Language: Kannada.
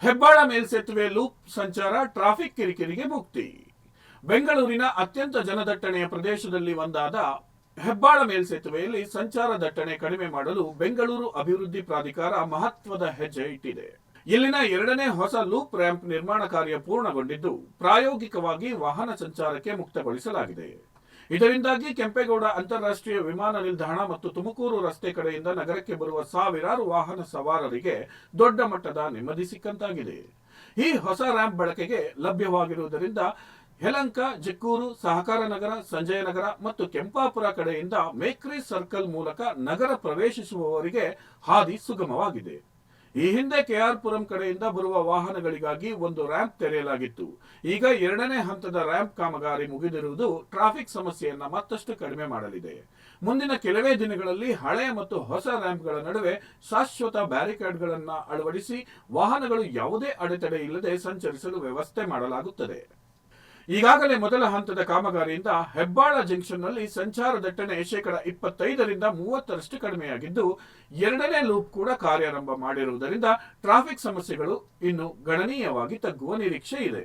ಹೆಬ್ಬಾಳ ಮೇಲ್ಸೇತುವೆ ಲೂಪ್ ಸಂಚಾರ ಟ್ರಾಫಿಕ್ ಕಿರಿಕಿರಿಗೆ ಮುಕ್ತಿ. ಬೆಂಗಳೂರಿನ ಅತ್ಯಂತ ಜನದಟ್ಟಣೆಯ ಪ್ರದೇಶದಲ್ಲಿ ಒಂದಾದ ಹೆಬ್ಬಾಳ ಮೇಲ್ಸೇತುವೆಯಲ್ಲಿ ಸಂಚಾರ ದಟ್ಟಣೆ ಕಡಿಮೆ ಮಾಡಲು ಬೆಂಗಳೂರು ಅಭಿವೃದ್ಧಿ ಪ್ರಾಧಿಕಾರ ಮಹತ್ವದ ಹೆಜ್ಜೆ ಇಟ್ಟಿದೆ. ಇಲ್ಲಿನ ಎರಡನೇ ಹೊಸ ಲೂಪ್ ರ್ಯಾಂಪ್ ನಿರ್ಮಾಣ ಕಾರ್ಯ ಪೂರ್ಣಗೊಂಡಿದ್ದು ಪ್ರಾಯೋಗಿಕವಾಗಿ ವಾಹನ ಸಂಚಾರಕ್ಕೆ ಮುಕ್ತಗೊಳಿಸಲಾಗಿದೆ. ಇದರಿಂದಾಗಿ ಕೆಂಪೇಗೌಡ ಅಂತಾರಾಷ್ಟ್ರೀಯ ವಿಮಾನ ನಿಲ್ದಾಣ ಮತ್ತು ತುಮಕೂರು ರಸ್ತೆ ಕಡೆಯಿಂದ ನಗರಕ್ಕೆ ಬರುವ ಸಾವಿರಾರು ವಾಹನ ಸವಾರರಿಗೆ ದೊಡ್ಡ ಮಟ್ಟದ ನೆಮ್ಮದಿ ಸಿಕ್ಕಂತಾಗಿದೆ. ಈ ಹೊಸ ರ್ಯಾಂಪ್ ಬಳಕೆಗೆ ಲಭ್ಯವಾಗಿರುವುದರಿಂದ ಯಲಹಂಕ, ಜಕ್ಕೂರು, ಸಹಕಾರ ನಗರ, ಸಂಜಯ ನಗರ ಮತ್ತು ಕೆಂಪಾಪುರ ಕಡೆಯಿಂದ ಮೇಕ್ರಿ ಸರ್ಕಲ್ ಮೂಲಕ ನಗರ ಪ್ರವೇಶಿಸುವವರಿಗೆ ಹಾದಿ ಸುಗಮವಾಗಿದೆ. ಈ ಹಿಂದೆ ಕೆಆರ್ ಪುರಂ ಕಡೆಯಿಂದ ಬರುವ ವಾಹನಗಳಿಗಾಗಿ ಒಂದು ರ್ಯಾಂಪ್ ತೆರೆಯಲಾಗಿತ್ತು. ಈಗ ಎರಡನೇ ಹಂತದ ರ್ಯಾಂಪ್ ಕಾಮಗಾರಿ ಮುಗಿದಿರುವುದು ಟ್ರಾಫಿಕ್ ಸಮಸ್ಯೆಯನ್ನ ಮತ್ತಷ್ಟು ಕಡಿಮೆ ಮಾಡಲಿದೆ. ಮುಂದಿನ ಕೆಲವೇ ದಿನಗಳಲ್ಲಿ ಹಳೆ ಮತ್ತು ಹೊಸ ರ್ಯಾಂಪ್ಗಳ ನಡುವೆ ಶಾಶ್ವತ ಬ್ಯಾರಿಕೇಡ್ಗಳನ್ನು ಅಳವಡಿಸಿ ವಾಹನಗಳು ಯಾವುದೇ ಅಡೆತಡೆ ಇಲ್ಲದೆ ಸಂಚರಿಸಲು ವ್ಯವಸ್ಥೆ ಮಾಡಲಾಗುತ್ತದೆ. ಈಗಾಗಲೇ ಮೊದಲ ಹಂತದ ಕಾಮಗಾರಿಯಿಂದ ಹೆಬ್ಬಾಳ ಜಂಕ್ಷನ್ನಲ್ಲಿ ಸಂಚಾರ ದಟ್ಟಣೆ 25% 30% ಕಡಿಮೆಯಾಗಿದ್ದು, ಎರಡನೇ ಲೂಪ್ ಕೂಡ ಕಾರ್ಯಾರಂಭ ಮಾಡಿರುವುದರಿಂದ ಟ್ರಾಫಿಕ್ ಸಮಸ್ಯೆಗಳು ಇನ್ನು ಗಣನೀಯವಾಗಿ ತಗ್ಗುವ ನಿರೀಕ್ಷೆ ಇದೆ.